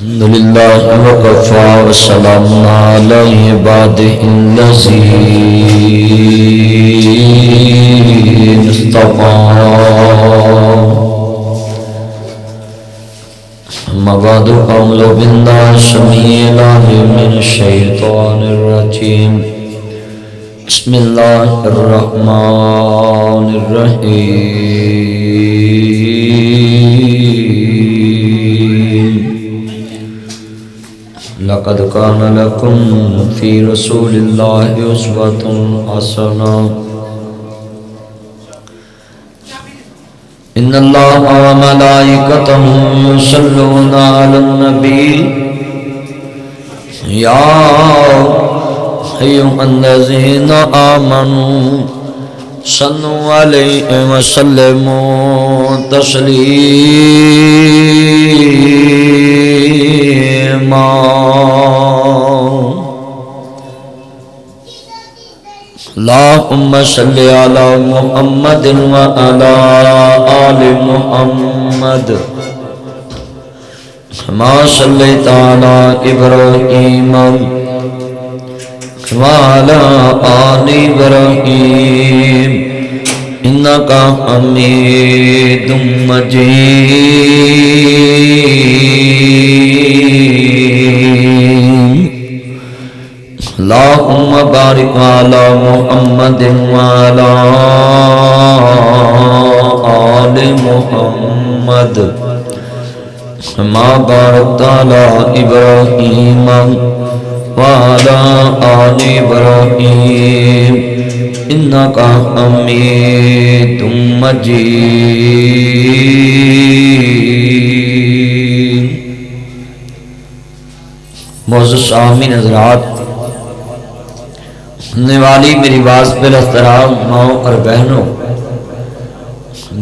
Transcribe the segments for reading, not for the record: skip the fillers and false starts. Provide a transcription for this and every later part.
لله وكفى وسلام على عباده الذين اصطفى أما بعد أعوذ بالله السميع العليم من الشيطان الرجيم بسم الله الرحمن الرحيم لقد كان لكم في رسول الله أسوة حسنة إن الله وملائكته يصلون على النبي يا أيها الذين آمنوا صلوا عليه وسلموا تسليما اللهم صل على محمد وعلى آل محمد كما صليت على إبراهيم وعلى آل إبراهيم إنك حميد مجيد اللهم بارك على محمد وعلى آل محمد كما باركت على إبراهيم وعلى آل إبراهيم إنك حميد مجيد معزز سامعین حضرات، سننے والی میری باز پر احترام ماؤں اور بہنوں،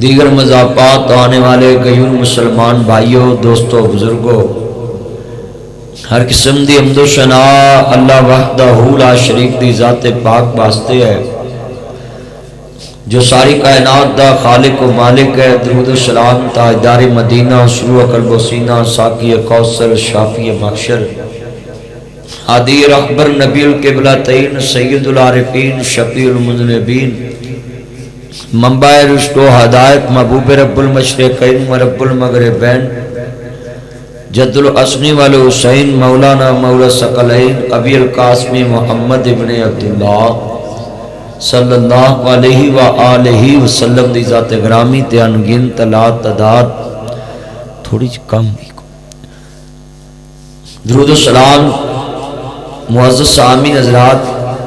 دیگر مضافات آنے والے غیور مسلمان بھائیوں، دوستوں، بزرگوں، ہر قسم دی حمد و ثناء اللہ وحدہ لا شریک دی ذات پاک واسطے ہے جو ساری کائنات دا خالق و مالک ہے۔ درود و سلام تاجدار مدینہ، شروع قلب و سینہ، ساقی کوثر، شافی محشر، ہادی رہبر، نبی القبلتین، سید العارفین، شفیع المذنبین، منبع رشد و ہدایت، محبوب رب المشرقین و رب المغربین، جد الاسنی والحسین، مولانا مولا ثقلین، ابی القاسم محمد ابن عبداللہ صلی اللہ علیہ وآلہ وسلم دی ذات گرامی تے انگنت لا تعداد تھوڑی کم درود و سلام معزز سامعین حضرات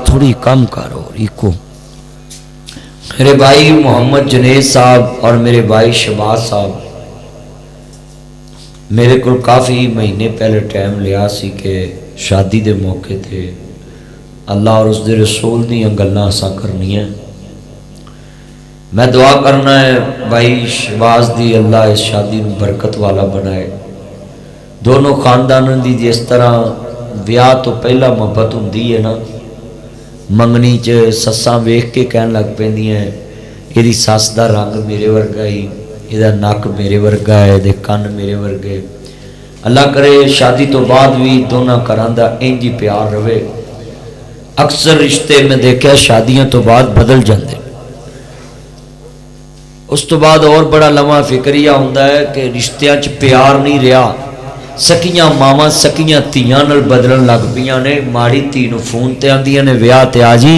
تھوڑی کم کرو ریکو۔ میرے بھائی محمد جنید صاحب اور میرے بھائی شباز صاحب میرے کو کافی مہینے پہلے ٹائم لیا سی کہ شادی دے موقع تھے اللہ اور اس دے رسول دیاں گلاں اساں کرنی ہیں۔ میں دعا کرنا ہے بھائی شباز دی اللہ اس شادی میں برکت والا بنائے، دونوں خاندانوں دی جس طرح بیاہ تو پہلا محبت ہوندی ہے نا، منگنی چ سساں ویکھ کے کہن لگ پیندیاں ایدی ساس دا رنگ میرے ورگا ہی، ایدہ ناک میرے ورگا ہے، دے کان میرے ورگے۔ اللہ کرے شادی تو بعد بھی دونوں گھراں دا انج ہی پیار رہے۔ اکثر رشتے میں دیکھا شادیاں تو بعد بدل جاندے، اس تو بعد اور بڑا لمحہ فکریہ ہوندا ہے کہ رشتیاں چ پیار نہیں رہا، سکیاں ماما سکیاں تیاں نال بدلن لگ پیاں نے۔ ماڑی تی نو فون تے آندیاں نے ویاہ تے آ جی،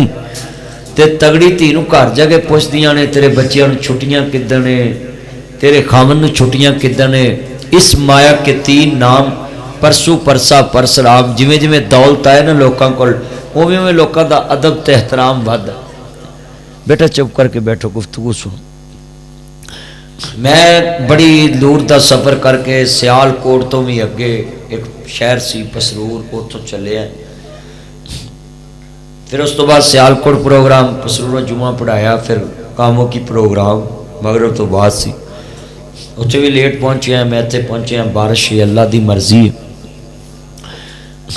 تے تگڑی تی نو گھر جا کے پوچھدیاں نے تیرے بچیاں نو چھٹیاں کدن نے، تیرے خامن نو چھٹیاں کدن نے۔ اس مایا کے تین نام پرسو پرسا پرسرام، جویں جویں دولت آئے نا لوکاں کول اوویں اوویں لوکاں دا ادب تے احترام ود۔ بیٹا چپ کر کے بیٹھو، گفتگو سن۔ میں بڑی دور دا سفر کر کے سیال کوٹ تو بھی اگے ایک شہر سی پسرور اتوں چلے ہیں، پھر اس تو بعد سیال کوٹ پروگرام پسرور جمعہ پڑھایا، پھر کاموں کی پروگرام مغرب تو بعد سی اتنے بھی لیٹ پہنچے ہیں، میں اتنے پہنچے ہیں بارش ہے اللہ دی مرضی ہے۔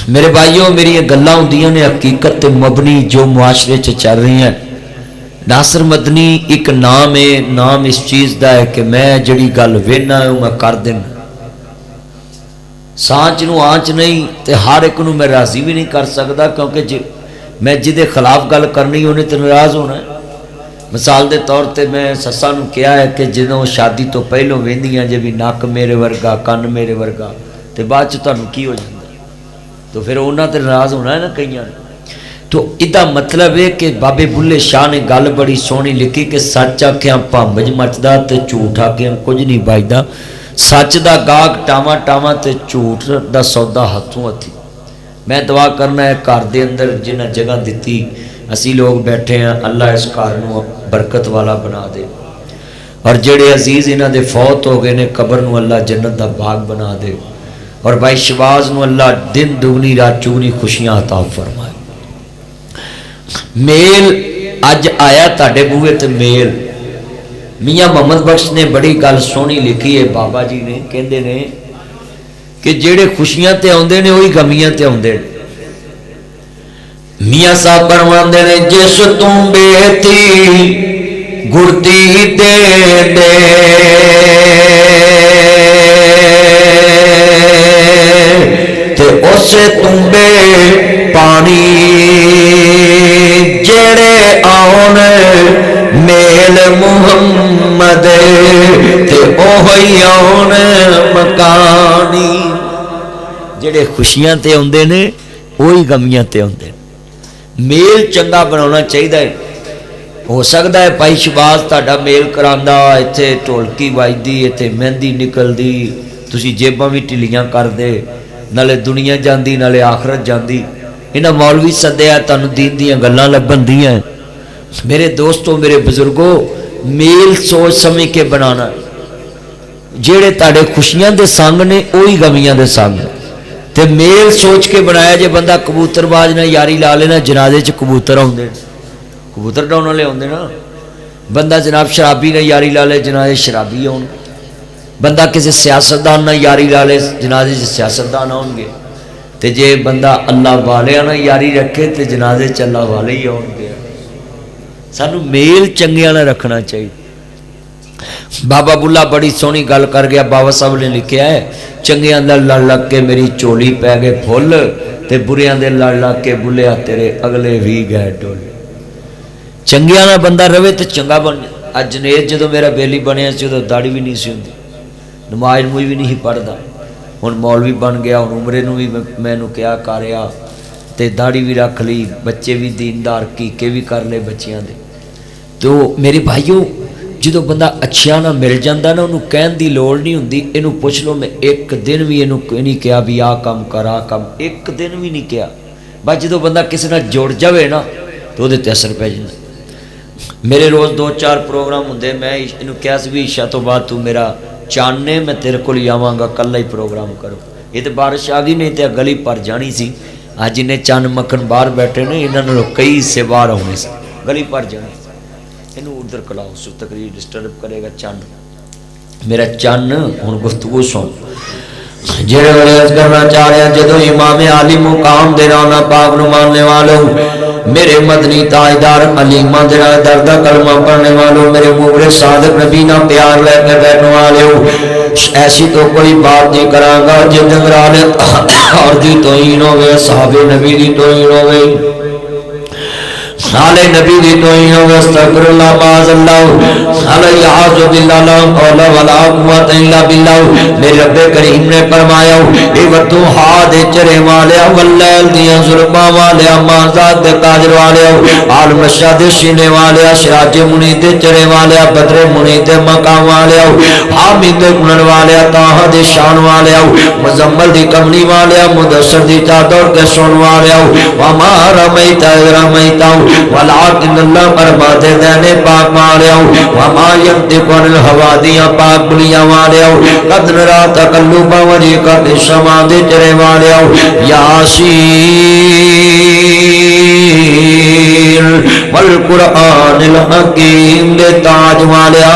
میرے بھائیوں میری یہ گلاں ہوندیاں نے حقیقت مبنی جو معاشرے چ چل رہی ہیں۔ ناصر مدنی ایک نام ہے، نام اس چیز دا ہے کہ میں جڑی گل وینا ہے میں کر دینا، سانچ نو آنچ نہیں تے ہر ایک نو میں راضی بھی نہیں کر سکتا، کیونکہ میں جدے خلاف گل کرنی انہیں تو ناراض ہونا ہے۔ مثال دے طور تے میں سسا نو کیا ہے کہ جدوں شادی تو پہلوں ویندیاں جے بھی نک میرے ورگا کن میرے ورگا تے بعد چ تانوں کی ہو جاتا، تو پھر انہاں تے ناراض ہونا ہے نا کئیاں نے۔ تو ادا مطلب ہے کہ بابے بلے شاہ نے گل بڑی سونی لکھی کہ سچ آکھیاں بھمج مچدا تے جھوٹ آکھیاں کچھ نہیں بجدا، سچ دا گاہک ٹاواں ٹاواں تے جھوٹ دا سودا ہاتھوں ہتھی۔ میں دعا کرنا ہے گھر دے اندر جنہ جگہ دتی اسی لوگ بیٹھے ہیں، اللہ اس گھر نو برکت والا بنا دے، اور جڑے عزیز انہاں دے فوت ہو گئے نے قبر نو اللہ جنت دا باغ بنا دے، اور بھائی شباز نو اللہ دن دگنی رات چگنی خوشیاں عطا فرمائے۔ میل اج آیا تاڈے بوئے تے میل، میاں محمد بخش نے بڑی گل سونی لکھی ہے، بابا جی نے کہندے نے کہ جڑے خوشیاں تے آندے نے وہی غمیاں تے آندے نے۔ میاں صاحب فرماندے نے جس توں بیتی گڑتی دے دے تے اسے تمبے پانی جڑے آن میل محمد تے اوہی آن مکانی۔ جڑے خوشیاں تے ہوندے نے وہی غمیاں تے ہوندے نے۔ میل چنگا بنانا چاہیے۔ ہو سکتا ہے بھائی شباز تہاڈا میل کراندا اتنے ڈھولکی وجدی اتنے مہندی نکلدی تسی جیباں بھی ٹھلیاں کر دے، نالے دنیا جاندی نالے آخرت جاندی۔ انہاں مولوی سدیا تانوں دین دیاں گلاں لبھن دیاں۔ میرے دوستوں میرے بزرگوں، میل سوچ سمجھ کے بنانا، جیڑے تہاڈے خوشیاں دے سنگ نے وہی غمیاں دے سنگ تے میل سوچ کے بنایا۔ جے بندہ کبوتر باز نہ یاری لا لینا، جنازے چ کبوتر آؤندے، کبوتر ڈاؤن والے آؤندے نا۔ بندہ جناب شرابی نہ یاری لا لے، جنازے شرابی آؤ گے۔ بندہ کسی سیاستدان نہ یاری لا لے، جنازے چ سیاستدان آؤ گے۔ تے جے بندہ اللہ والے نہ یاری رکھے تے جنازے چ اللہ والے ہی آؤ گے۔ سانو میل چنگیاں نہ رکھنا چاہیے۔ بابا بلا بڑی سونی گل کر گیا، بابا صاحب نے لکھیا ہے چنگیاں دے لڑ لگ کے میری چولی پی گئے پھل تے بریاں دے لڑ لگ کے بلیا تیرے اگلے بھی گئے ڈول۔ چنگیاں نہ بندہ رہے تو چنگا بن۔ اج جنید جدو میرا بیلی بنیا سی ادو داڑھی بھی نہیں سی ہوندی، نماز موئی بھی نہیں پڑھدا، ہن مولوی بن گیا، ہن عمرے نو بھی میں نو کیا کریا تے داڑھی بھی رکھ لی، بچے بھی دیندار کیکے بھی کر لے بچیاں دے۔ تو میرے بھائیوں جدو بندہ اچھا نہ مل جاندہ نا انہوں کہن دی لوڑ نہیں ہوندی، انہوں پوچھ لو میں ایک دن بھی انہوں نہیں کیا بھی آ کام کر آ کام، ایک دن بھی نہیں کیا۔ بس جدو بندہ کسی نہ جوڑ جاوے نا تو وہ دیتے اثر پہ جاندے۔ میرے روز 2-4 پروگرام ہوندے، میں انہوں کہا سی بھی عشاء تو بعد تو میرا چاننے میں تیرے کو لے آواں گا، کل ہی پروگرام کرو۔ یہ تو بارش آ گئی نہیں تو گلی پر جانی سی، آج انہیں چان مکھن باہر بیٹھے نے، انہوں نے کئی سے باہر ہونے سے گلی پر جانی سی۔ انہوں ادھر کلاؤ سو تقریر ڈسٹرب کرے گا چند میرا چند ہن گفتگو سن جڑے والے عرض کرنا چاہ رہے ہیں جدو امام عالی مقام دے رانا پاک نو ماننے والوں میرے مدنی تاجدار علیمہ دے رانا دردہ کلمہ پڑھنے والوں میرے مغرب صادق نبی نہ پیار لے کے بیٹھنے والوں ایسی تو کوئی بات نہیں کران گا جدن رانے اور دی توہین ہوئے صحابہ نبی دی توہین ہوئے حال نبی دی توہین ہوئے استغفر اللہ معاذ اللہ علی عاذ باللہ لا حول ولا قوت الا باللہ میرے رب کریم نے فرمایا اے وتو ہا دے چرے والیا واللیل دیاں ظلماں والیا مازاد دے قادر والیا عالم شاد سینے والیا سراج منی دے چرے والیا بدر منی دے مقام والیا حامد دے گنن والیا طاہا دے شان والیا مزمل دی کمنی والیا مدثر دی چادر کے سن والیا وما رمیت رمیتا ولیکن اللہ برباد دینے پاک ماریا وما ینطق عن الہوا دیاں پاک بلیاں ماریا قد نرا تقلب وجهک فی السماء دے چرے ماریا یاسین والقرآن الحکیم دے تاج ماریا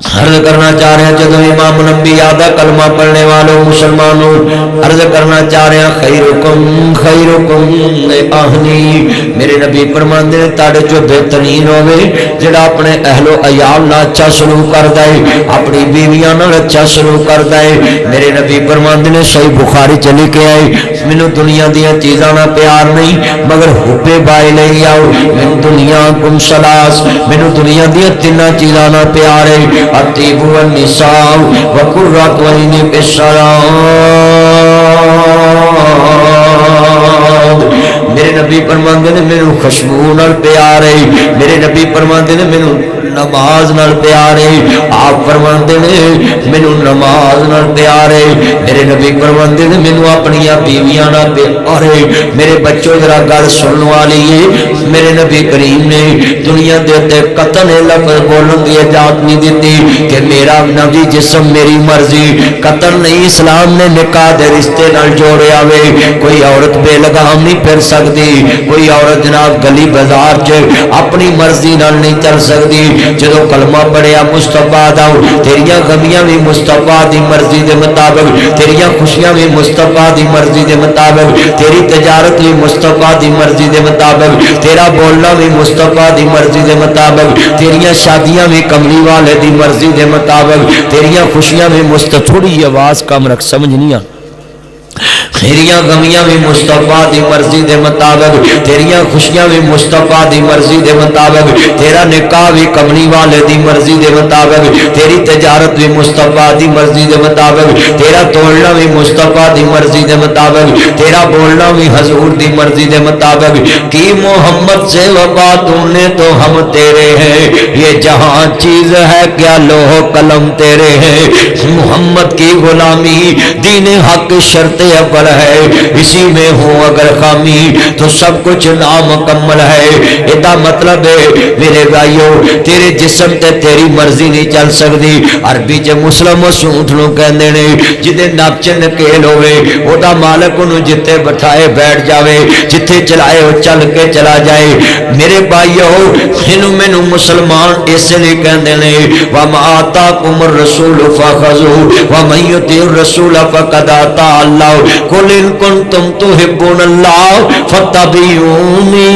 عرض کرنا چاہ رہے ہیں جدو امام نبی آدھا کلمہ پڑھنے والوں مسلمانوں عرض کرنا چاہ رہے ہیں خیرکم اہلی میرے نبی فرماندے نے تاڑے جو بہترین ہوئے جڑا اپنے اہل و عیال نہ اچھا سلوک کردا ہے اپنی بیویاں نال اچھا سلوک کردا ہے میرے نبی فرماندے نے صحیح بخاری چلی کے آئے مینوں دنیا دیاں چیزاں نہ پیار نہیں مگر حب بائی لے آؤ من دنیا کم سلاس مینوں دنیا دیاں تیناں چیزاں نہ پیار ہے الطیب والنساء وقرۃ عین فی الصلاۃ میرے نبی فرماندے نے مینوں خوشبو نال پیار ہے میرے نبی فرماندے نے مینوں نماز نال پیار ہے آپ فرماندے نے مینوں نماز نال پیار ہے میرے نبی فرماندے نے مینوں اپنی بیویاں نال پیار ہے میرے بچوں ذرا گل سنن والی ہے میرے نبی کریم نے دنیا دے تے قتل لفظ بولن دی اجازت نہیں دتی کہ میرا نبی جسم میری مرضی قتل نہیں اسلام نے نکاح دے رشتے نال جوڑیا وے کوئی عورت بے لگام نہیں پھر سکتی کوئی عورت جناب گلی بازار چ اپنی مرضی نال نہیں چل سکتی جدو کلمہ پڑھیا مصطفیٰ دا تیریاں غمیاں بھی مصطفیٰ دی مرضی دے مطابق تیریاں خوشیاں بھی مصطفیٰ دی مرضی دے مطابق تیری تجارت بھی مصطفیٰ دی مرضی دے مطابق تیرا بولنا بھی مصطفیٰ دی مرضی دے مطابق تیریاں شادیاں بھی کملی والے دی مرضی دے مطابق تیریاں خوشیاں بھی مصطفیٰ تھوڑی آواز کم رکھ سمجھنیاں تیریاں غمیاں بھی مصطفیٰ دی مرضی دے مطابق تیریاں خوشیاں بھی مصطفیٰ دی مرضی دے مطابق تیرا نکاح بھی کملی والے دی مرضی دے مطابق تیری تجارت بھی مصطفیٰ دی مرضی دے مطابق تیرا توڑنا بھی مصطفیٰ دی مرضی دے مطابق تیرا بولنا بھی حضور دی مرضی دے مطابق کی محمد سے وفا تو نے تو ہم تیرے ہیں یہ جہاں چیز ہے کیا لوح قلم تیرے ہیں محمد کی غلامی دین حق شرط اول ہے اسی میں ہوں اگر خامی تو سب کچھ نامکمل ہے ادا مطلب ہے میرے بھائیو تیرے جسم تے تیری مرضی نہیں چل سکتی عربی چ مسلم و سونٹ نو کہندے نے جدے نبچ نکیل ہوئے او دا مالک انہوں جتے بٹھائے بیٹھ جاوے جتے چلائے وہ چل کے چلا جائے میرے بھائیو انہوں مینوں مسلمان اس لیے کہندے نے وَمَا آتَاكُمُ الرَّسُولُ فَخَذُوهُ وَمَن يُطِعِ الرَّسُولَ فَقَدْ أَطَاعَ اللَّهَ قُلْ إِن كُنتُمْ تُحِبُّونَ اللَّهَ فَاتَّبِعُونِي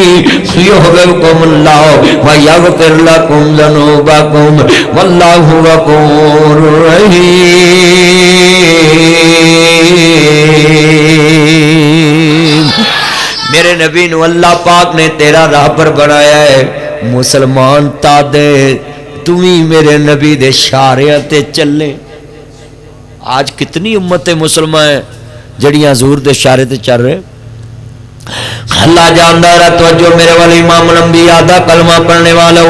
يُحْبِبْكُمُ اللَّهُ وَيَغْفِرْ لَكُمْ ذُنُوبَكُمْ وَاللَّهُ غَفُورٌ رَحِيمٌ میرے نبی نو اللہ پاک نے تیرا راہبر بنایا ہے مسلمان تادے تمہیں میرے نبی دے شارعہ تے چلے آج کتنی امت مسلمہ ہیں جڑیاں حضور دے شارعہ تے چل رہے اللہ جاندہ رہا توجہ میرے والے امام نبی آدھا کلمہ پڑھنے والا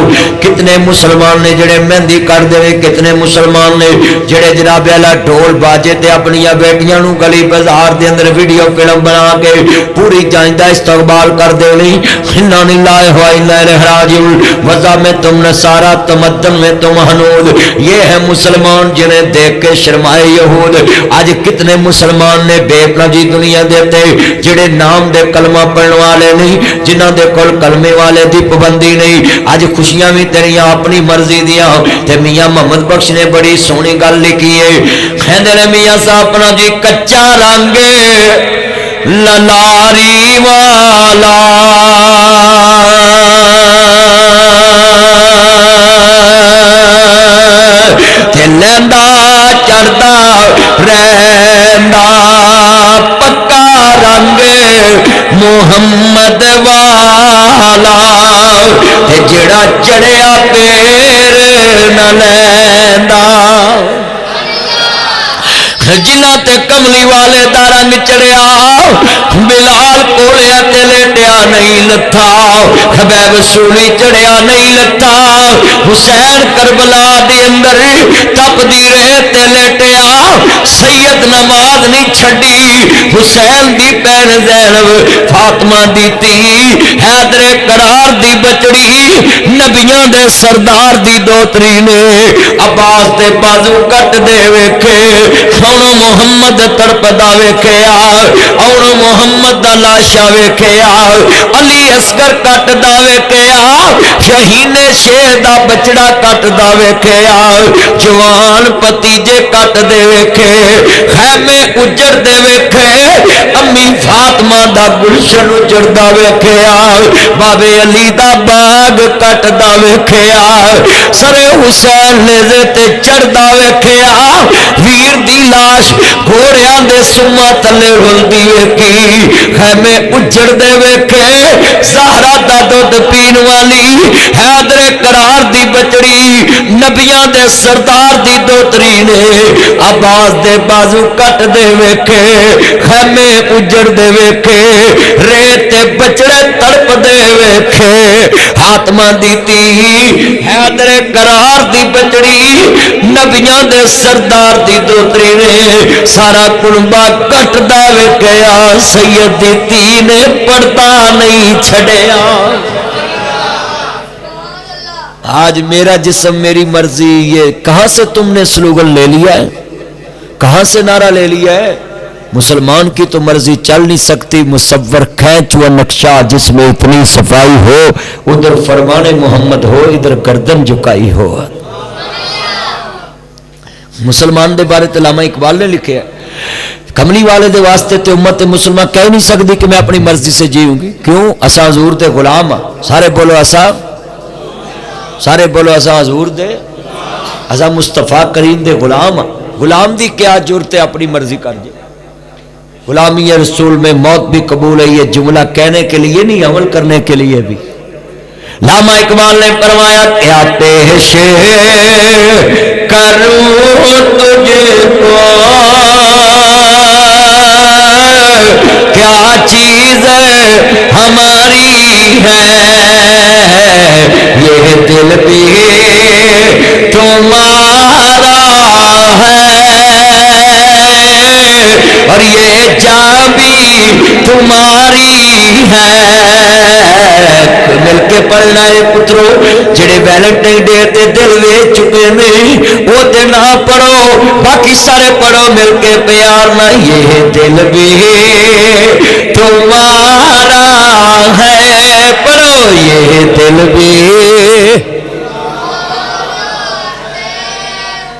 کتنے مسلمان نے جڑے مہندی کر دے کتنے مسلمان نے جڑے جناب اللہ ڈھول باجے تے اپنی بیٹیاں نو گلی بازار دے اندر ویڈیو فلم بنا کے پوری جائندہ استقبال کر دے نہیں انا للہ و انا الیہ راجعون وضع میں تم نصارہ تمدن میں تم حنود یہ ہے مسلمان جنہیں دیکھ کے شرمائے یہود آج کتنے مسلمان نے بے پناہی دنیا دیتے جڑے نام دے کلمہ پڑھنے والے نہیں جنہ دے کول کلمے والے دی پابندی نہیں آج خوشیاں بھی تیریاں اپنی مرضی دیاں تے میاں محمد بخش نے بڑی سونی گل لکھی ہے کہندے نے میاں صاحب اپنا جی کچا رنگ للاری والا تے لیندا چڑھدا رہندا پکا رنگ محمد والا تے جڑا چڑھیا پیر نہ لیندا جنہ تے کملی والے دا رنگ چڑھیا بلال کولیا تے لیٹیا نہیں لتھا حبیب سولی چڑھیا نہیں لتھا حسین کربلا دی اندر تپدی رہ تے لیٹیا سید نماز نہیں چھڈی حسین دی بہن زینب فاطمہ دی تھی حیدر قرار دی بچڑی نبیاں دے سردار دی دوتری نے عباس تے بازو کٹ دے ویکھے سونا محمد تڑپدا ویکھیا اونوں محمد دا لاشا ویکھیا علی اصغر کٹدا ویکھیا شہین شیر دا بچڑا کٹدا ویکھیا جوان پتیجے کٹ دے ویکھے خیمے اجڑ دے ویکھے امی فاطمہ دا گلشن اجڑدا ویکھیا بابے علی دا باغ کٹدا ویکھیا سر حسین نیزے تے چڑھدا ویکھیا ویر دی لاش گھوڑیاں دے سما تلے رلدی ویکھی خیمے اجڑ دے ویکھے زہرا دا دودھ پین والی حیدر قرار دی بچڑی نبیاں دے سردار دی دوتری نے عباس دے بازو کٹ دے ویکھے خیمے اجڑ دے ویکھے ریت بچڑے تڑپ دے ویکھے حاتمہ دی تی حیدر قرار دی بچڑی نبیاں دے سردار دی دوتری نے سارا کنبا کٹ دا ویکھیا سید دی تی نے پڑتا نہیں چھڑیا آج میرا جسم میری مرضی یہ کہاں سے تم نے سلوگن لے لیا ہے کہاں سے نعرہ لے لیا ہے مسلمان کی تو مرضی چل نہیں سکتی مصور کھینچ و نقشہ جس میں اتنی صفائی ہو ادھر فرمان محمد ہو ادھر گردن جھکائی ہو مسلمان دے بارے علامہ اقبال نے لکھے ہے کملی والے دے واسطے تے امت مسلمان کہہ نہیں سکتی کہ میں اپنی مرضی سے جیوں گی کیوں اساں حضور دے غلام سارے بولو اساں حضور دے اساں مصطفیٰ کریم دے غلام دی کیا جرت ہے اپنی مرضی کر جائے غلامی رسول میں موت بھی قبول ہے یہ جملہ کہنے کے لیے نہیں عمل کرنے کے لیے بھی علامہ اقبال نے فرمایا کیا پیش کروں تجھ کو کیا چیز ہماری ہے یہ دل بھی تمہارا ہے اور یہ جان بھی تمہاری ہے مل کے پڑھنا ہے پترو جڑے ویلنٹائن ڈے تے دل ویچ چکے نہیں وہ تے نہ پڑھو باقی سارے پڑھو مل کے پیار نہ یہ دل بھی تمہارا ہے پڑھو یہ دل بھی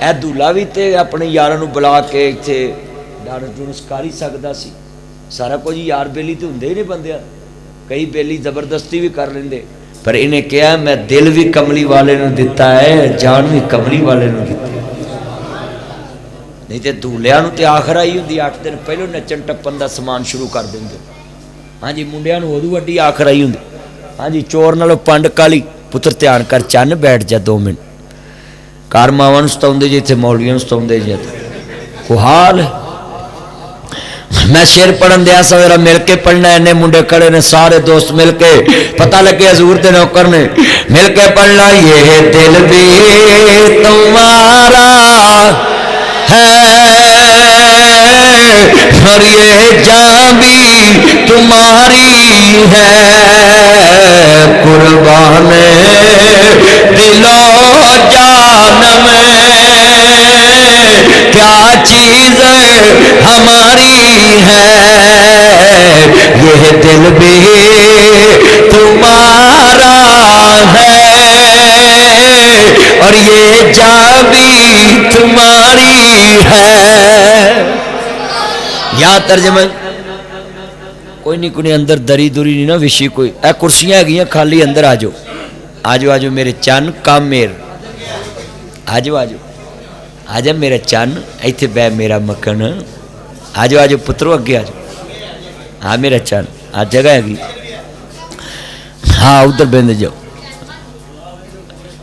اے دولا بھی تے اپنے یاراں نوں بلا کے ایتھے ڈانس ڈونس کر ہی سکدا سی سارا کچھ یار بیلی تے ہوندے ہی نہیں بندیاں کئی بیلی زبردستی بھی کر لیندے پر انہیں کیا میں دل بھی کملی والے نوں دیتا ہے جان بھی کملی والے نوں دیتا ہے نہیں تے دولیاں نوں تے آخر آئی ہوندی 8 دن پہلو نچن ٹپن دا سامان شروع کر دیندے ہاں جی منڈیاں نوں اودوں وڈی آخر آئی ہوندی ہاں جی چور نالوں پنڈ کالی پتر دھیان کر چن بیٹھ جا 2 منٹ کار ماواں نوں ستاوندے جے تے مولویاں نوں ستاوندے جے کو حال میں شعر پڑھن دیا سا ذرا مل کے پڑھنا ہے منڈے کھڑے نے سارے دوست مل کے پتہ لگے حضور دے نوکر نے مل کے پڑھنا یہ دل بھی تمہارا ہے اور یہ جان بھی تمہاری ہے قربان دل و جان میں کیا چیز ہماری ہے یہ دل بھی تمہارا ہے اور یہ جان بھی تمہاری ہے یا ترجمہ کوئی نہیں کوئی اندر دری دوری نہیں نا وشی کوئی اے کرسیاں ہے خالی اندر آجو آجو آجو میرے چن کامیر آجو آجو آجا میرا چن ایتھے بے میرا مکن آجو آجو پترو اگے آجو ہاں میرا چن آ جگہ ہے ہاں ادھر بند جاؤ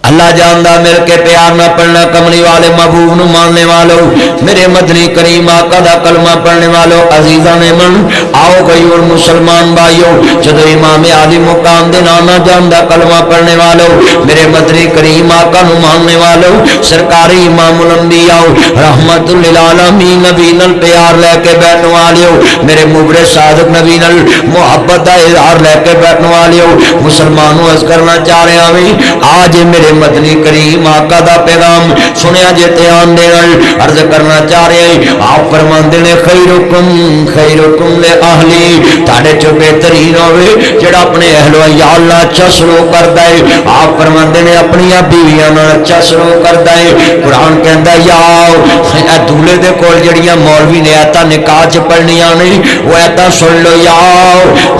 اللہ جاندہ مل کے پیار نہ پڑھنا کملی والے محبوب نو ماننے والوں میرے مدنی کریم آقا دا کلمہ پڑھنے والوں عزیزان من آؤ غیور مسلمان بھائیوں جدو امام عالی مقام دے نانا جاندہ کلمہ پڑھنے والوں میرے مدنی کریم آقا نو ماننے والوں سرکاری امام الانبیاء رحمت للعالمین نبی نل پیار لے کے بیٹھنے والوں میرے مبرے صادق نبی نل محبت دا اظہار لے کے بیٹھنے والوں مسلمانوں عرض کرنا چاہ رہے ہیں آج میرے مدنی کریم آقا دا پیغام سنیا جے دھیان دے نال عرض کرنا چاہ رہے ہیں آپ فرماندے نے خیرکم لے اہلی تاڑے چو بہترین ہوئے جڑا اپنے اہل و عیال نال اچھا سلوک کردا ہے آپ فرماندے نے اپنی بیویاں نال اچھا سلوک کردا ہے قرآن کہندا یا دولے دے کول جڑیاں مولوی نے آتا نکاح چ پڑھنیاں نہیں وہ ایتا سن لو یا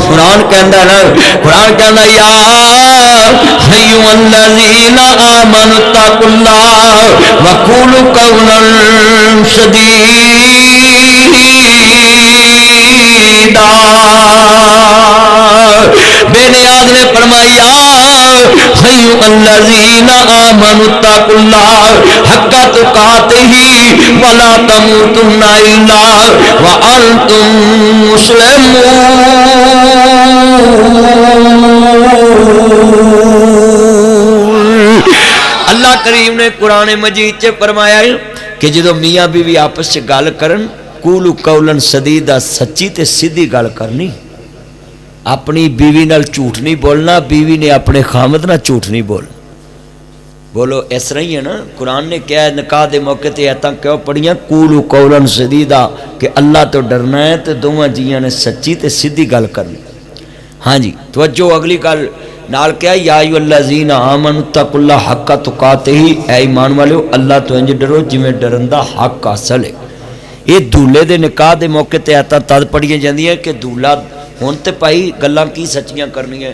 قرآن کہندا نا قرآن کہندا یا ایھا الذین آمنوا اتقوا اللہ وقولوا قولا سدیدا بے نیاز نے فرمایا ایھا الذین آمنوا اتقوا اللہ حق تقاتہ ولا تموتن الا وانتم مسلمون اللہ کریم نے قرآن مجید سے فرمایا کہ جدو میاں بیوی آپس سے گل کرن قولوا قولا سدیدا سچی تے سیدھی گل کرنی اپنی بیوی نال جھوٹ نہیں بولنا بیوی نے اپنے خامد نال جھوٹ نہیں بولنا بولو اس طرح ہی ہے نا قرآن نے کیا ہے نکاح دے موقع تے ایتاں کیوں پڑھیاں قولوا قولا سدیدا کہ اللہ تو ڈرنا ہے تے دوواں جیاں نے سچی تے سیدھی گل کرنی ہاں جی توجہ اگلی گل نال کیا یا ایھا الذین آمنوا اتقوا اللہ حق تقاتہ اے ایمان والو اللہ تو انج ڈرو جویں ڈرن دا حق اصل ہے یہ دولے دے نکاح دے موقع تے ایتاں تد پڑھیاں جاندیاں کہ دولا ہن تے پائی گلاں کی سچیاں کرنیاں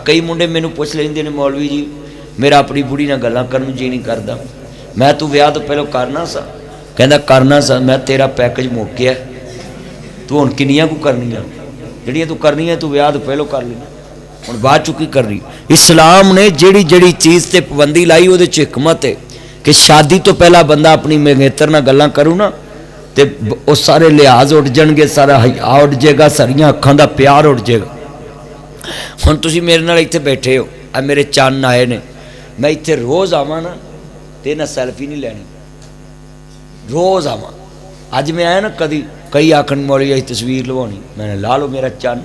کئی منڈے مینوں پوچھ لیندے نے مولوی جی میرا اپنی بڑھی نال گلاں کرن جی نہیں کردا میں تو ویاہ تو پہلو کرنا سا کہندا کرنا سا میں تیرا پیکج مک گیا تو ہن کنیاں کو کرنیاں جڑیاں تو کرنیاں تو ویاہ تو پہلو کر لینا ہن بعد چکی کر رہی اسلام نے جڑی جڑی چیز تے پابندی لائی وہ حکمت ہے کہ شادی تو پہلا بندہ اپنی منگیتر نال گلاں کرو نا تے وہ سارے لحاظ اٹھ جان گے سارا حیا اٹھ جائے گا ساریاں اکھاں دا پیار اٹھ جائے گا ہن تسی میرے نال ایتھے بیٹھے ہو اے میرے چان آئے نے میں ایتھے روز آواں نا تے نہ سیلفی نہیں لینی روز آواں اج میں آیا نا کدی کئی آکھن مولی آئی تصویر لوانی میں نے لا لو میرا چان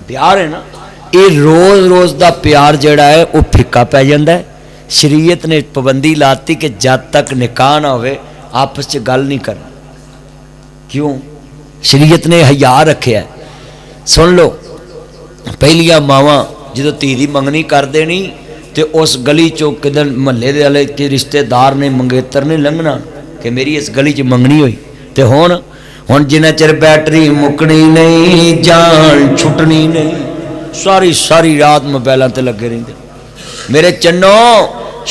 پیار ہے نا یہ روز روز دا پیار جڑا ہے وہ پھکا پی جاندہ ہے شریعت نے پابندی لاتی کہ جب تک نکاح نہ ہوئے آپس سے گل نہیں کرنا کیوں شریعت نے حیا رکھیا ہے سن لو پہلیاں ماواں جدو دھی دی منگنی کر دینی تے اس گلی چو کدھر محلے دے والے کے رشتے دار نے منگیتر نے لنگنا کہ میری اس گلی چ منگنی ہوئی تے ہن جنہ چر بیٹری مکنی نہیں جان چھٹنی نہیں ساری رات موبائلاں تے لگے رہندے میرے چنو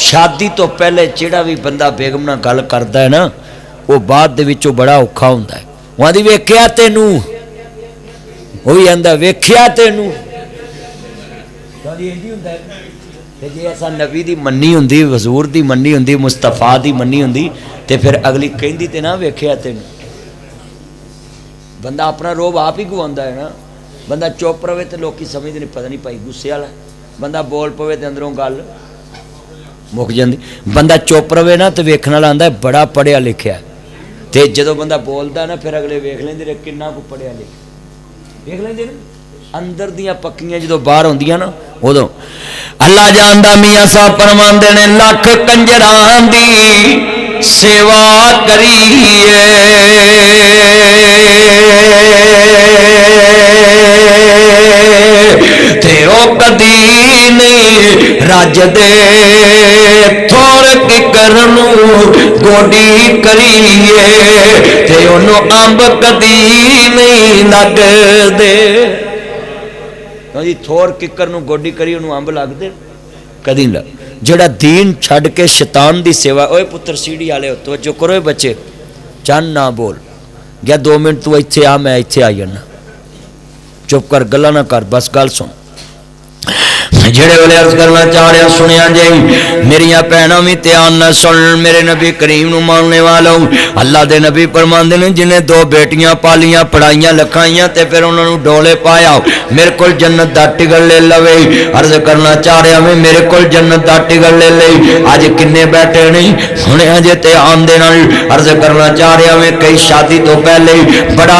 شادی تو پہلے جڑا بھی بندہ بیگم نال گل کردا ہے نا وہ بعد دے وچوں بڑا اوکھا ہوندا ہے وہ آندی ویکھیا تینوں وہی آندا ویکھیا تینوں تے جے ایسا نبی دی منی ہوندی حضور دی منی ہوندی مصطفیٰ دی منی ہوندی تے پھر اگلی کہندی تے نہ ویکھیا تینوں بندہ اپنا روب آپ ہی گواندا ہے نا بندہ چپ رہے تو لوگ سمجھتے نہیں پتہ نہیں پائی غصے والا بندہ بول پوے تو اندروں گل مک جاندی بندہ چپ رہے نا تو ویکھن والا آندا ہے بڑا پڑھیا لکھیا ہے تے جدوں بندہ بولدا نا پھر اگلے ویکھ لیندے نے کنا کو پڑھیا لکھیا ویکھ لیندے نا اندر دیاں پکیاں جدوں باہر ہوندیاں نا ادوں اللہ جاندا میاں صاحب فرماندے نے لکھ کنجراں دی سیوا کریے تے او کدی نہیں رج دے تھوڑ ککر نو گوڈی کریے تے اونوں امب کدی نہیں لگ دے جی تھوڑ ککر نو گوڈی کری انہوں امب لگ دے کدی نہیں لگ جڑا دین چھڈ کے شیطان دی سیوا اوے پتر سیڑھی والے توجہ کرو بچے چن نہ بول گیا 2 منٹ تو ایتھے آ میں ایتھے آ جانا چپ کر گلا نہ کر بس گل سن جڑے والے عرض کرنا چاہ رہا سنیا جی میریاں بہناں بھی دھیان نہ سن میرے نبی کریم نو ماننے والوں اللہ دے نبی فرماندے نے جنہیں 2 بیٹیاں پالیاں پڑھائیاں لکھائیاں تے پھر انہاں نو ڈولے پایا میرے کول جنت دا ٹکٹ لے لوے عرض کرنا چاہ رہا میں میرے کول جنت دا ٹکٹ لے لے اج کنے بیٹھے نہیں سنیا جے تے آن دے نال عرض کرنا چاہ رہا میں کئی شادی تو پہلے بڑا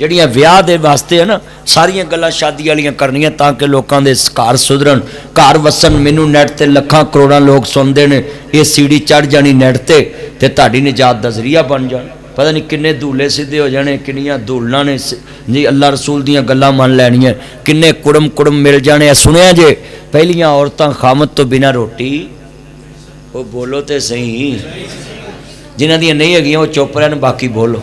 ਜਿਹੜੀਆਂ ਵਿਆਹ ਦੇ ਵਾਸਤੇ ਹੈ ਨਾ ਸਾਰੀਆਂ ਗੱਲਾਂ ਸ਼ਾਦੀ ਵਾਲੀਆਂ ਕਰਨੀਆਂ ਤਾਂ ਕਿ ਲੋਕਾਂ ਦੇ ਘਰ ਸੁਧਰਨ, ਘਰ ਵਸਣ। ਮੈਨੂੰ ਨੈਟ ਤੇ ਲੱਖਾਂ ਕਰੋੜਾਂ ਲੋਕ ਸੁਣਦੇ ਨੇ, ਇਹ ਸੀੜੀ ਚੜ ਜਾਣੀ ਨੈਟ ਤੇ ਤੁਹਾਡੀ ਨਿਜਾਤ ਦਾ ਜ਼ਰੀਆ ਬਣ ਜਾਣ। ਪਤਾ ਨਹੀਂ ਕਿੰਨੇ ਧੂਲੇ ਸਿੱਧੇ ਹੋ ਜਾਣੇ, ਕਿੰਨੀਆਂ ਧੂਲਣਾ ਨੇ ਜੀ ਅੱਲਾ ਰਸੂਲ ਦੀਆਂ ਗੱਲਾਂ ਮੰਨ ਲੈਣੀਆਂ, ਕਿੰਨੇ ਕੁੜਮ ਮਿਲ ਜਾਣੇ। ਸੁਣਿਆ ਜੇ ਪਹਿਲੀਆਂ ਔਰਤਾਂ ਖਾਮਦ ਤੋਂ ਬਿਨਾਂ ਰੋਟੀ, ਉਹ ਬੋਲੋ ਤੇ ਸਹੀ, ਜਿਨ੍ਹਾਂ ਦੀਆਂ ਨਹੀਂ ਹੈਗੀਆਂ ਉਹ ਚੁੱਪ ਰਹਿਣ, ਬਾਕੀ ਬੋਲੋ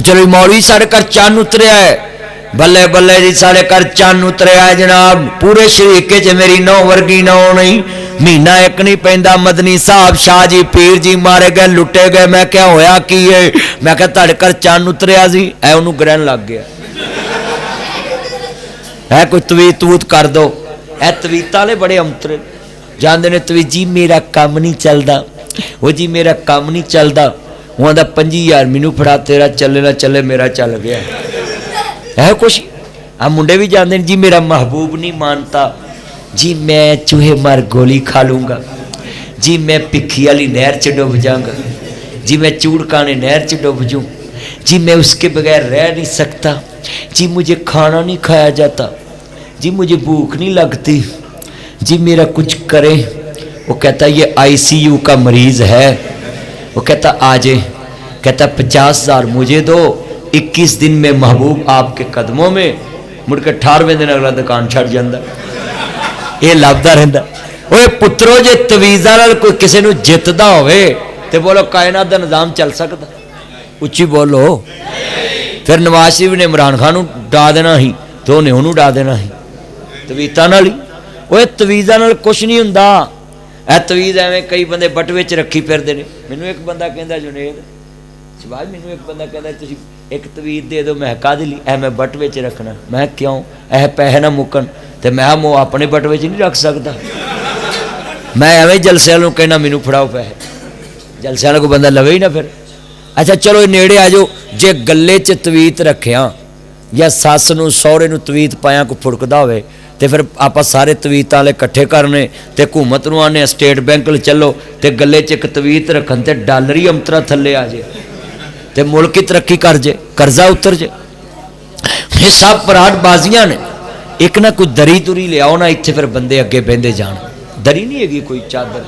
چلو مولوی سارے گھر چند اتریا ہے، بلے بلے جی سارے گھر چند اتریا ہے جناب، پورے شریقے چ میری نو ورگی نو نہیں، مہینہ ایک نہیں پیندا، مدنی صاحب شاہ جی پیر جی مارے گئے لٹے گئے، میں کیا ہویا کی ہے، میں کہا تہاڈے گھر چند اتریا سی، اے انہوں گرہن لگ گیا ہے، کوئی تویت توت کر دو، اے تویت والے بڑے امترے جاندے نے تویت جی میرا کام نہیں چلدا، وہ جی میرا کام نہیں چلدا، وہ آندا 5000 مینوں پھڑا تیرا چلے نہ چلے میرا چل گیا ہے کچھ، ہم منڈے بھی جاندے جی میرا محبوب نہیں مانتا، جی میں چوہے مار گولی کھا لوں گا، جی میں پکھی والی نہر چ ڈوب جاؤں گا، جی میں چوڑکانے نہر چ ڈوب جوں، جی میں اس کے بغیر رہ نہیں سکتا، جی مجھے کھانا نہیں کھایا جاتا، جی مجھے بھوک نہیں لگتی، جی میرا کچھ کرے، وہ کہتا یہ ICU کا مریض ہے، وہ کہتا آ جائے، کہتا 50,000 مجھے دو، 21 دن میں محبوب آپ کے قدموں میں، مڑ کے 18ویں دن اگلا دکان چھڑ جاندہ، یہ لابدہ رہندہ، اوہ پترو جے تویزہ نال کوئی کسی نو جتدا ہوئے تے بولو کائنات دا نظام چل سکتا، اچھی بولو، پھر نواز شریف نے عمران خان ڈا دینا ہی تو انہیں انہوں ڈا دینا ہی تویزہ نال ہی، اوہ تویزہ نال کچھ نہیں ہوندا، اے تویز ایویں کئی بندے بٹوے چ رکھی پھر دینے، مینوں ایک بندہ کہندا جنید شباز مینوں ایک بندہ کہندا تسی ایک تویز دے دو میں کا دلی اے میں بٹوے چ رکھنا، میں کیوں اے پیسے نہ مکن تے میں مو اپنے بٹوے چ نہیں رکھ سکتا، میں ایویں جلسے والوں کہنا مینوں پھڑاؤ پیسے، جلسے والا کو بندہ لوے ہی نہ پھر، اچھا چلو نیڑے آ جاؤ، جے گلے چ تویت رکھیاں یا ساس نو سہرے نو تویت پایا کو پھڑکدا ہوئے تے پھر آپ سارے تویتاں والے کٹھے کرنے تے حکومت نو آنے اسٹیٹ بینک لے چلو تے گلے چ ایک تویت رکھن تے ڈالر ہی امترا تھلے آ جائے تے ملک کی ترقی کر جائے، قرضہ اتر جائے، یہ سب پراٹ بازیاں نے، ایک نہ کوئی دری دری لے آؤ نا اتنے پھر بندے اگے بہندے جان، دری نہیں ہے کوئی چادر،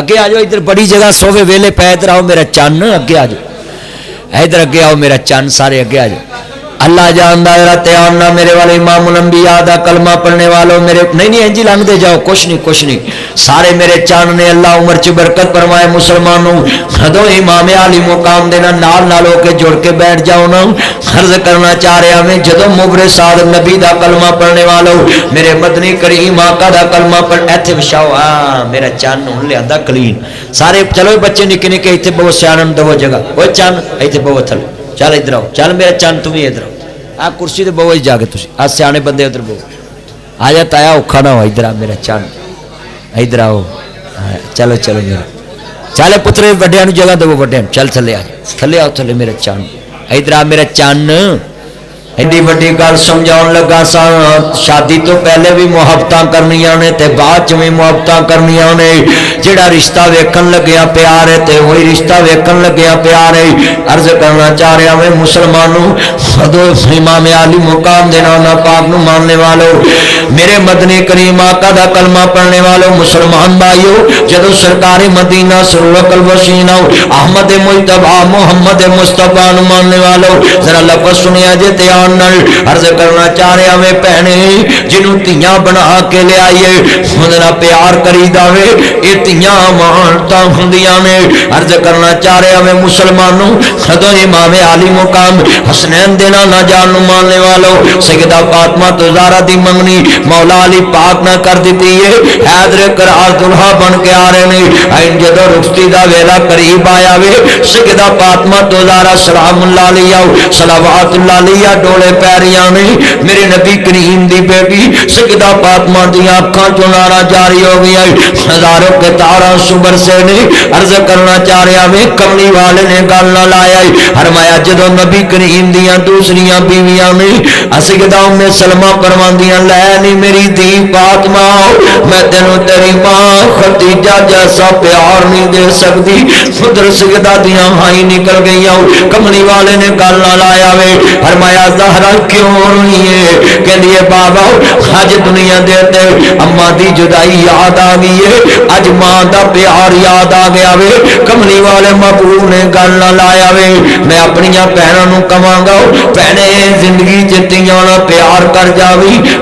اگے آ جاؤ ادھر بڑی جگہ سوفے ویلے پہ ادھر آؤ میرا چن، اگے آ جاؤ ادھر اگے آؤ میرا چن، سارے اگے آ جاؤ، اللہ جاندہ تیارنا میرے والے امام الانبیاء دا کلمہ پڑھنے والوں میرے نہیں انجی لنگ دے جاؤ، کچھ نہیں سارے میرے چان نے، اللہ عمر چ برکت فرمائے مسلمانوں، خدو امام علی مقام دینا نال ہو کے جڑ کے بیٹھ جاؤ نا، عرض کرنا چاہ رہا میں جدو مبر صادق نبی دا کلمہ پڑھنے والوں میرے مدنی کریم آقا دا کلمہ پڑھ ایتھے بشاؤ، میرا چان ہن لے آندا کلین، سارے چلو بچے نکے نکے ایتھے بہت سیانن دو جگہ، وہ چان ایتھے بہت تھل، چل ادھر آؤ، چل میرا چان تم ہی ادھر آؤ، آ کرسی تے بہو جا کے تسی آ سیانے بندے ادھر بہو، آ جا تایا اوکھا نہ ہو، ادھر آ میرا چان، ادھر آؤ، چلو چلو میرا چلے پترے وڈیاں نو جگہ دو، وڈیاں چل تھلے آ تھلے آؤ، تھلے میرا چان، ادھر آ میرا چان، ایڈی وڈی گل سمجھاؤن لگا سا، شادی تو پہلے بھی محبتاں کرنیاں نے تے بعد چ بھی محبتاں کرنیاں نے، جڑا رشتہ ویکھن لگیا پیار ہے تے وہی رشتہ ویکھن لگیا پیار ہے، عرض کرنا چاہ رہا میں مسلمانوں، خدو امام علی مقام دے نانا پاک نو ماننے والوں، میرے مدنی کریم آقا دا کلمہ پڑھنے والوں مسلمان بھائیو، جدو سرکار مدینہ سرور الوسین احمد مجتبی محمد مصطفیٰ نو ماننے والوں، ذرا لفظ سنیا جے تے عرض کرنا چاہ رہا میں پہنے جنہوں تیاں بنا کے لے آئیے خودنا پیار کری داوے اے تیاں مانتا ہندیاں نے، عرض کرنا چاہ رہا میں مسلمانوں، خدو امام علی مقام حسنین دینا نہ جانو ماننے والوں، سیدہ فاطمہ تو زارہ دی منگنی مولا علی پاک نہ کر دیتی ہے، حیدر قرار دلہا بن کے آ رہے نے، این جدو رخصتی دا ویلا قریب آیا وے، سیدہ فاطمہ تو زارہ سلام اللہ علیہ صلوات اللہ علیہ ڈولے پیریاں نے، میرے نبی کریم دی بیٹی سیدہ فاطمہ دی آنکھاں چوں نارا جاری ہو گیا، ہزاروں کے تارا صبر سے نے، عرض کرنا چاہ رہا میں کملی والے نے گل نہ لایا، فرمایا جدو نبی کریم دیاں دوسریاں بیویاں نے سیدہ ام سلمہ فرماندیاں لے نہیں میری دی فاطمہ میں تینوں تیری ماں خدیجہ جیسا پیار نہیں دے سکتی، خدر سیدہ دیاں ہائی نکل گئیاں، کملی والے نے گل نہ لایا وے، فرمایا زہرا کیوں روئی ہے کہ لیے بابا آج دنیا دیتے اماں دی جدائی یاد آ گئی ہے، آج ماں دا پیار یاد آ گیا وے، کملی والے محبوب نے گل نہ لایا وے، میں اپنی بہنوں نو کہاں گا بہنے زندگی جتیاں پیار کر جاوی،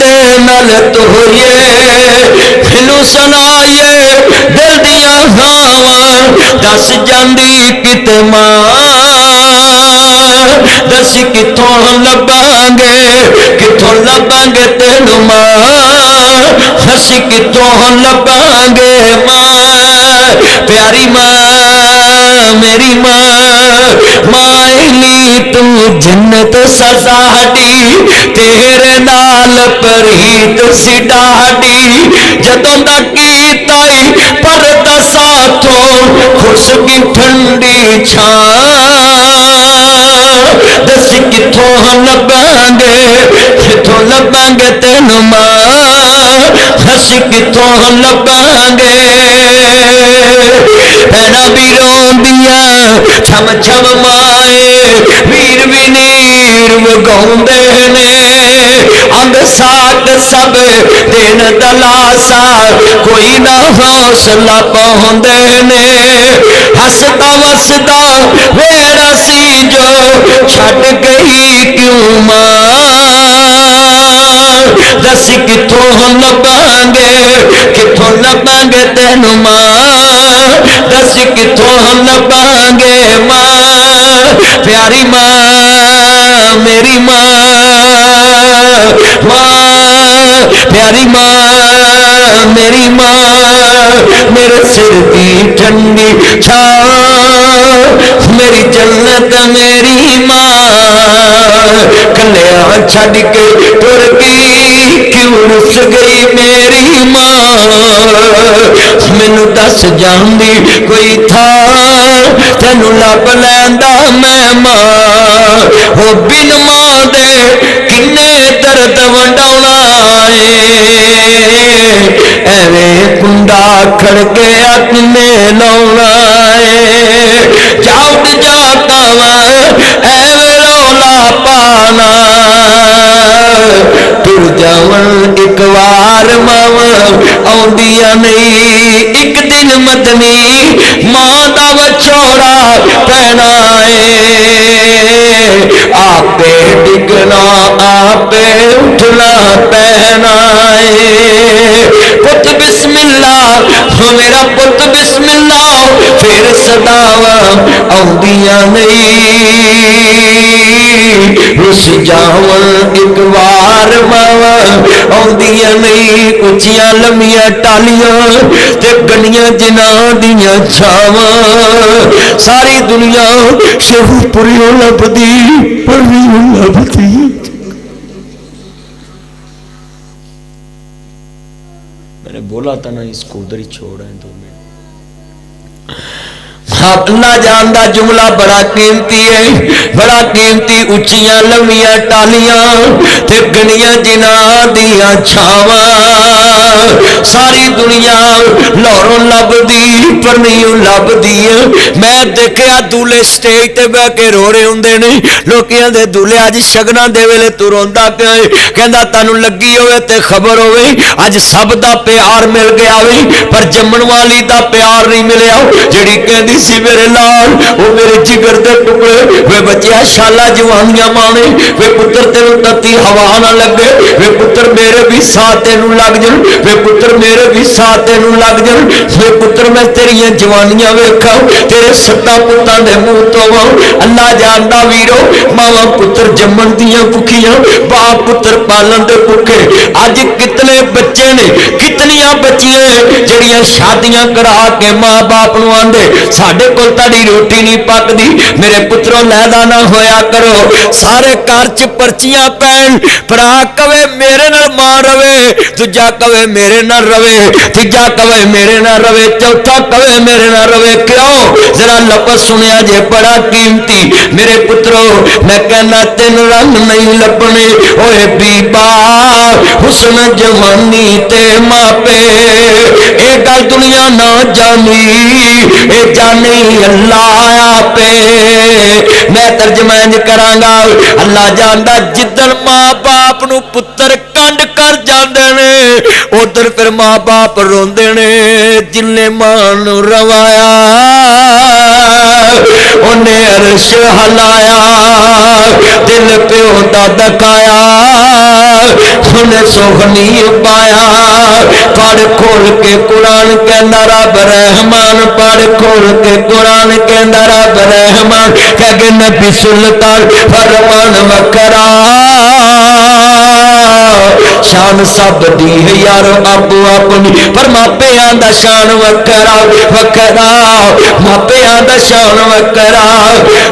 دے نال توریے مینوں سنائیے دل دیاں ہاواں دس جاندی کتے ماں دس کتوں لباں گے تینوں ماں ہس کتوں لباں گے ماں پیاری ماں میری ماں مائلی تو جنت ساڈی تیرے نال پریت سی ڈاڈی جدوں دا کیتا پردہ ساتھوں خشکی ٹھنڈی چھاں دس کتوں لباں گے تینوں ماں ہس کتوں لباں گے بھیڑا بھی روندیاں چھم چھم مائے ویر بھی نیر وگاؤندے نے انگ ساٹ سب دن دلاسا کوئی نہ حوصلہ پاؤندے نے ہسدا وسدا ویڑا سی جو چھڈ گئی کیوں ماں دس کتوں لباں گے تینوں ماں دس کتوں لباں گے ماں پیاری ماں میری ماں پیاری ماں میری ماں میرے سر کی ٹھنڈی چھاں میری جنت میری ماں کلیاں چھڈ کے ٹر گئی کیوں رس گئی میری ماں مینوں دس جاندی کوئی تھا تینوں لب لیندا میں ماں وہ بن ماں دے کنے درد ونڈاونا ایویں کنڈا کھڑ کے اپنے لاؤنا جا اٹھ جا کاواں ایویں رولا پانا ٹر جاواں ایک وار ماواں آؤندیاں نہیں ایک دن مدنی ماں دا وچھوڑا پینا آپے ڈگنا آپے اٹھنا پینا پت بسم اللہ میرا پت بسم اللہ پھر صداواں آؤندیاں نہیں رس جاواں ایک وار ماواں آؤندیاں نہیں اچھیاں لمیاں ٹالیاں تے گنیاں جناں دیاں چھاواں ساری دنیا شہو پریوں لبدی پریوں لبدی میں نے بولا تھا نا اس کو ادھر ہی چھوڑ ہے 2 منٹ اللہ جاندا جملہ بڑا قیمتی ہے بڑا قیمتی اچھیاں لمیاں ٹالیاں تے گنیاں جناں دیاں چھاواں ساری دنیا لوروں لبدی پرنیوں لبدی میں دیکھیا دولے سٹیج تے بہ کے رو رہے ہوندے نے لوکیاں دے دولے اج شگنا دے ویلے تو روندا پیا کہندا تانوں لگی ہوئے تے خبر ہوئے اج سب دا پیار مل گیا وے پر جمن والی دا پیار نہیں ملیا جڑی کہندی سی میرے لال وہ میرے جگر دے ٹکڑے وے بچیا شالا جوانیاں مانے وے پتر تینوں تتی ہوا نہ لگے وے پتر میرے بھی ساتھ تینوں لگ جن وے پتر میرے بھی ساتھ تینوں لگ جن وے پتر میں تیریاں جوانیاں ویکھاں تیرے 7 پتاں دے منہ تو اللہ جاندا ویرو ماواں پتر جمن دیاں بھکھیاں باپ پتر پالن دے بھکھے اج کتنے بچے نے کتنیاں بچیاں جڑیاں شادیاں کرا کے ماں باپ نوں آندے ساڈے کول تہاڈی روٹی نہیں پکدی میرے پتروں لیدا نہ ہویا کرو سارے گھر چ پرچیاں پین پرا کہے میرے نال ماں رہے دوجا کہے میرے نال رہے تیجا کہے میرے نال رہے چوتھا کہے میرے نال رہے کیوں ذرا لفظ سنیا جے بڑا قیمتی میرے پتروں میں کہنا 3 رنگ نہیں لبنے اوے بیبا حسن جوانی تے ماپے اے گل دنیا نہ جانی اے جانی اللہ آپے میں ترجمہ انج کراں گا اللہ جاندا جدن ماں باپ نو پتر کنڈ کر جاندے نے ادھر پھر ماں باپ روندے نے جن نے ماں نو روایا انہیں عرش ہلایا دل پیو دا دکایا انہیں سکھ نہیں پایا پڑھ کھول کے قرآن کہندا رب رحمان پڑھ کھول کے قرآن کہندا رب رحمان کہ نبی سلطان فرمان وکرا شان سب دی ہے یار ابو اپنی پر ماپیاں دا شان وکرا وکرا ماپیاں دا شان وکرا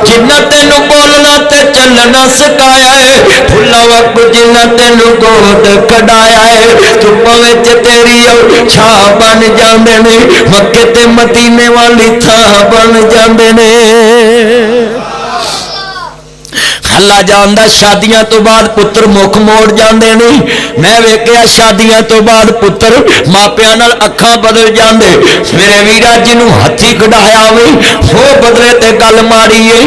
جنہ تینو بولنا تے چلنا سکھایا ہے بھلا وقت جنہ تینو گود کڈایا ہے دھوپاں وچ تیری چھاں بن جاندے نے مکے تے مدینے والی تھاں بن جاندے نے اللہ جاندا شادیاں تو بعد پتر مکھ موڑ جاندے نہیں میں ویکھیا شادیاں تو بعد پتر ماپیاں نال اکھاں بدل جاندے میرے ویرا جنوں ہتھی کڈایا ہوئے وہ بدلے تے گل ماری ہے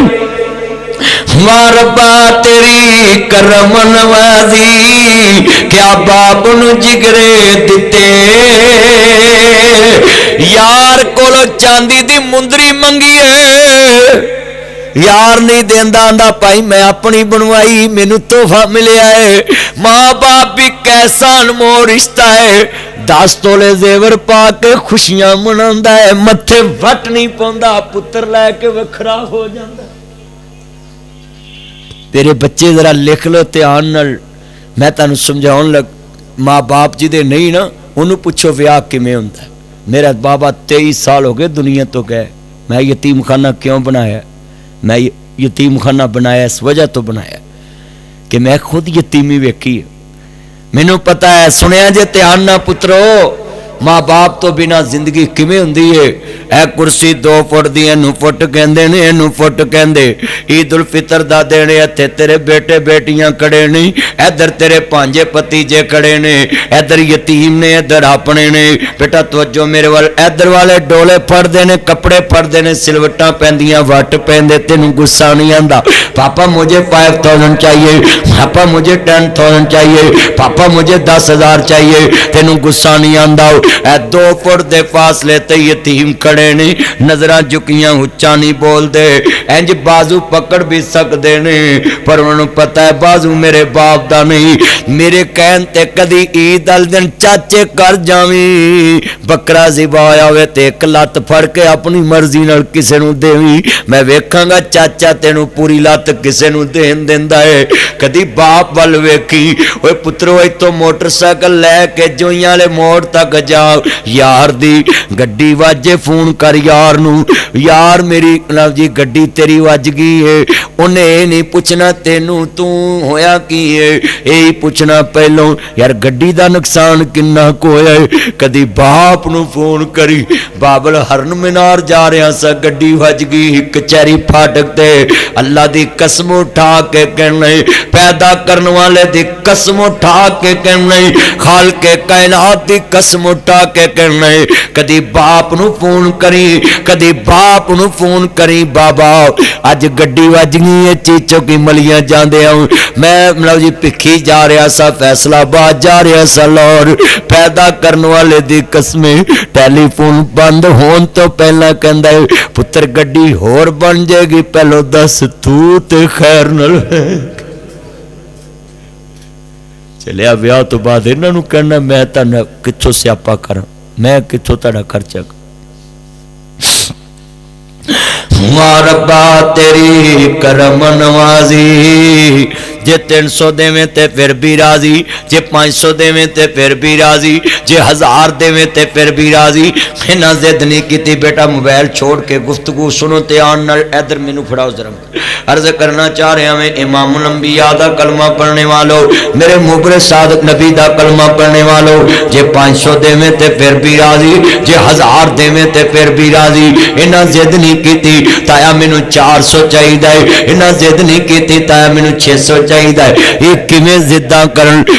واہ ربا تیری کرم نوازی کیا باپ نو جگرے دتے یار کولو چاندی دی مندری منگی ہے یار نہیں دیندا آندا پائی میں اپنی بنوائی مینوں تحفہ ملیا ہے ماں باپ بھی کیسا انمول رشتہ ہے 10 تولے زیور پا کے خوشیاں مناوندا ہے متھے وٹ نہیں پوندا پتر لے کے وکھرا ہو جاندا تیرے بچے ذرا لکھ لو دھیان نال میں تانوں سمجھاؤن لگ ماں باپ جی دے نہیں نا انہوں پوچھو ویاہ کیویں ہوندا ہے میرا بابا 23 سال ہو گئے دنیا تو گئے میں یتیم خانہ کیوں بنایا میں یتیم خانہ بنایا اس وجہ تو بنایا کہ میں خود یتیمی ویکھی ہے مینوں پتہ ہے سنیا جے دھیان نہ پترو ماں باپ تو بنا زندگی کیویں ہوندی ہے اے کرسی 2 فٹ دی اینو فٹ کہندے نے اینو فٹ کہندے عید الفطر دا دینے اتھے تیرے بیٹے بیٹیاں کھڑے نہیں ادھر تیرے پانجے پتیجے کھڑے نے ادھر یتیم نے ادھر اپنے نے بیٹا توجہ میرے وال ادھر والے ڈولے پھڑدے نے کپڑے پھڑدے نے سلوٹاں پیندیاں وٹ پیندے تینوں غصہ نہیں آندا پاپا مجھے 5000 چاہیے پاپا مجھے 10000 چاہیے پاپا مجھے 10000 چاہیے تینوں غصہ نہیں آندا اے 2 فٹ دے فاصلے تے یتیم کھڑے نہیں نظراں جھکیاں اچا نہیں بول دے انج بازو پکڑ بھی سکدے نے پر انہوں پتہ ہے بازو میرے باپ دا نہیں میرے کہن تے کدی عید ال دن چاچے کر جاویں بکرا ذبایا ہوئے تے ایک لت پھڑ کے اپنی مرضی نال کسے نوں دیویں میں ویکھاں گا چاچا تینوں پوری لت کسے نوں دین دیندا ہے کدی باپ ول ویکھی اوے پترو ایتھوں موٹر سائیکل لے کے جوئیاں والے موڑ تک جا یار دی گڈی واجے فون کر یار نو یار میری لو جی گڈی تیری وج گئی ہے انہیں نہیں پوچھنا تینوں تو ہویا کی ہے یہی پوچھنا پہلوں یار گڈی دا نقصان کنا کو ہے کدی باپ نو فون کری بابل ہرن مینار جا رہا سا گڈی وج گئی کچہری پھاٹک تے اللہ دی قسم اٹھا کے کہنا پیدا کرنے والے دی قسم اٹھا کے کہنا خالق کائنات دی قسم اٹھا کے کہنا کدی باپ نو فون کری کدی باپ نو فون کری بابا اج گڈی وج گئی ہے چیچو کی ملیاں جاندے ہوں میں مطلب جی پکھی جا رہا سا فیصلہ آباد جا رہا سا لاہور پیدا کرنے والے دی قسمیں ٹیلی فون بند ہون تو پہلا کہندا ہے پتر گڈی ہور بن جائے گی پہلو دس تو تے خیر نال چلیا ویاہ تو بعد انہاں نوں کہنا میں تانوں کتھوں سیاپا کراں میں کتھوں تہاڈا خرچہ ربا تیری کرم نوازی جے 300 دیویں تے پھر بھی راضی جے 500 دیویں تے پھر بھی راضی جے 1000 دیویں تے پھر بھی راضی میں ضد نہیں کیتی بیٹا موبائل چھوڑ کے گفتگو سنو تے آن نال ادھر مینوں پھڑاؤ ذرا عرض کرنا چاہ رہا میں امام الانبیاء دا کلمہ پڑھنے والوں میرے مبر صادق نبی دا کلمہ پڑھنے والوں جے 500 دیویں تے پھر بھی راضی جے 1000 دیویں تے پھر بھی راضی انہاں ضد نہیں کیتی تایا مینوں 400 چاہیدا ہے انہاں ضد نہیں کیتی تایا مینوں 600 چاہیدا ہے یہ کیویں ضداں کرن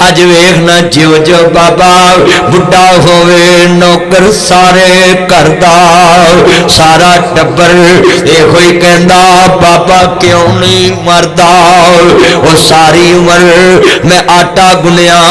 اج ویکھنا جیو جو بابا بڈھا ہووے نوکر سارے گھر دا سارا ٹبر یہ ہوئی کہندا بابا کیوں نہیں مردا وہ ساری عمر میں آٹا گنیا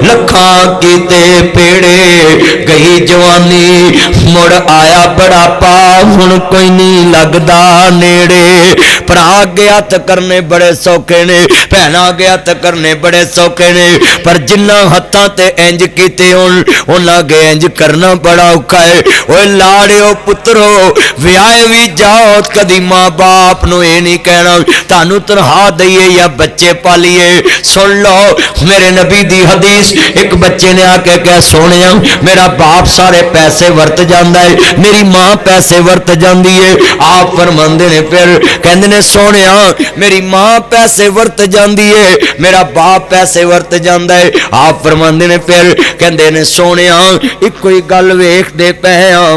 لکھاں کیتے پیڑے گئی جوانی مڑ آیا بڑھاپا ہن کوئی نہیں لگدا نیڑے پرا اگے ہتھ کرنے بڑے سوکھے نے بہنا اگے ہتھ کرنے بڑے سوکھے نے پر جنہ ہتھاں تے انج کیتے انہاں اگے انج کرنا بڑا اوکھا ہے اوے لاڑیو پترو ویائے وی جاؤ کدی ماں باپ نو اے نہیں کہنا تانوں تنہا دئیے یا بچے پالیے سن لو میرے نبی دی حدیث ایک بچے نے آ کے کہا سونیا میرا باپ سارے پیسے ورت جاندا ہے میری ماں پیسے ورت جاندی ہے آپ فرماندے نے پھر کہندے نے سونیا میری ماں پیسے ورت جاندی ہے میرا باپ پیسے ورت جاندا ہے آپ فرماندے نے پھر کہندے نے سونیا ایک کوئی گل ویکھ دے پے ہاں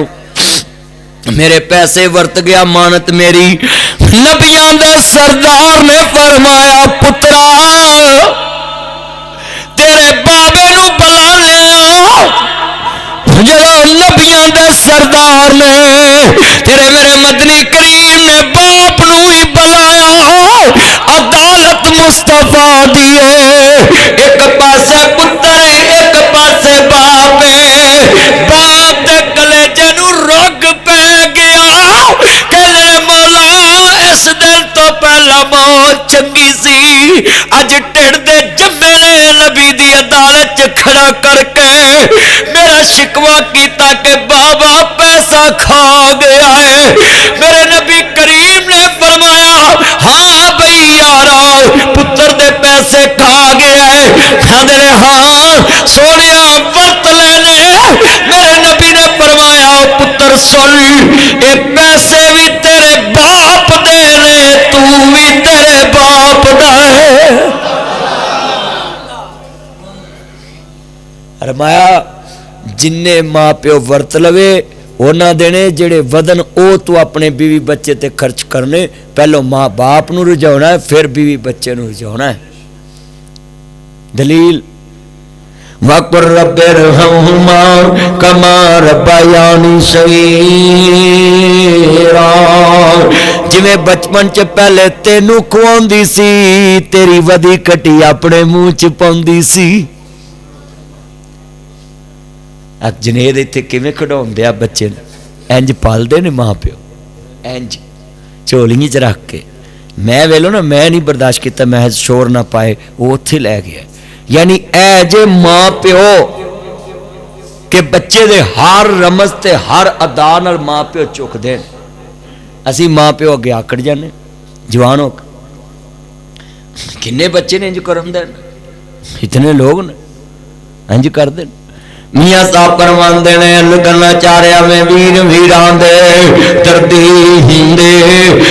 میرے پیسے ورت گیا مانت میری نبیاں دے سردار نے فرمایا پترا تیرے بابے نو بلا لیا جو نبیاں دے سردار نے تیرے میرے مدنی کریم نے باپ نو ہی بلایا عدالت مصطفیٰ دیے ایک پاسے پتر ایک پاسے باپ باپ دے کلیجے نو رگ پہ گیا کہنے مولا اس دن تو پہلا موت چنگی سی اج ٹڑ دے جمے نے نبی دی عدالت کھڑا کر کے میرا شکوہ کیتا کہ بابا پیسہ کھا گیا ہے میرے نبی کریم نے فرمایا ہاں بھئی یارا پتر دے پیسے کھا گیا ہے کہندے ہاں سونیا ورت لینے میرے نبی نے فرمایا پتر سن اے پیسے بھی تیرے باپ دے نے تو بھی تیرے باپ دا ہے فرمایا جننے ماں پیو ورت لوے اونا دینے جڑے ودن او تو اپنے بیوی بچے تے خرچ کرنے پہلو ماں باپ نو رجاؤنا ہے پھر بیوی بچے نو رجاؤنا ہے دلیل وَقُلْ رَبِّ ارْحَمْهُمَا كَمَا رَبَّيَانِي صَغِيرًا جویں بچپن چ پہلے تینوں کھواندی سی تیری ودی کٹی اپنے منہ چ پاندی سی اب جنید ایتھے کیویں کھڈاون دیا بچے انج پال دے نے ماں پیو انج چولی چ رکھ کے میں ویلو نا میں نہیں برداشت کیتا میں شور نہ پائے وہ اتھے لے گیا یعنی اے جے ماں پیو کہ بچے دے ہر رمز تے ہر ادا نال ماں پیو چک دین اسی ماں پیو اگے آکڑ جانے جوان ہو کنے بچے نے انج کرن دین اتنے لوگ نے انج کر دین میاں صاحب کرمان دینے لگنا چاریا میں ویر ویران دے دردی ہندے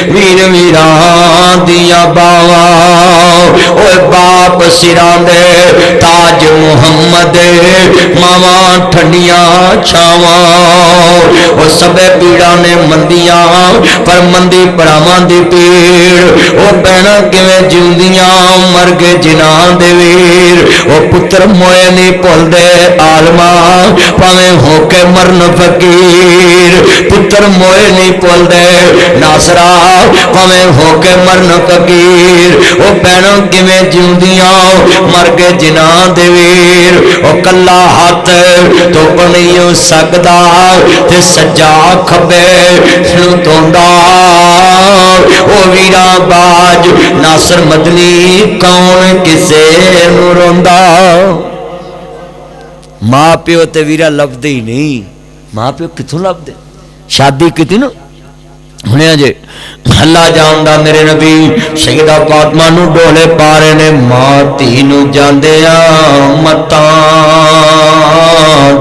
ویر ویران دیا باوا اوے باپ سران دے تاج محمد ماما ٹھنڈیاں چھاواں او سبے پیڑا نے مندیاں پر مندی پڑاواں دی پیڑ او بہنا کیویں جیوندیاں مر گئے جنان دے ویر او پتر موئے نہیں پل دے عالماں پاویں ہو کے مرن فقیر پتر موئے نہیں پول دے ناصرا پاویں ہو کے مرن فقیر او بہنوں کیویں جیوندیاں مر کے جنان دے ویر او کلا ہاتھ تو نہیں ہو سکدا تے سجا کھبے نو توندا او ویرا باج ناصر مدنی کون کسے نو روندا ماں پیو تے ویرا لبدے ہی نہیں ماں پیو کتوں لبدے شادی کیتی نا ہنے جے اللہ جاندا میرے نبی سیدہ فاطمہ نو ڈولے پارے نے ماں تی نو جاندیاں متاں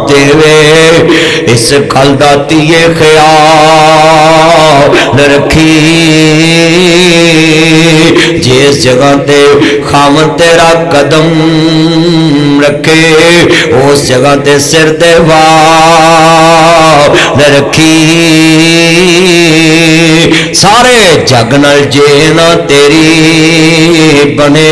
دیوے اس گل دا تیے خیال رکھی جس جگہ تے خامن تیرا قدم رکھے اس جگہ تے سر دے وال رکھی سارے جگ نال جے نہ تیری بنے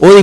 ਉਹਦੀ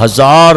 1000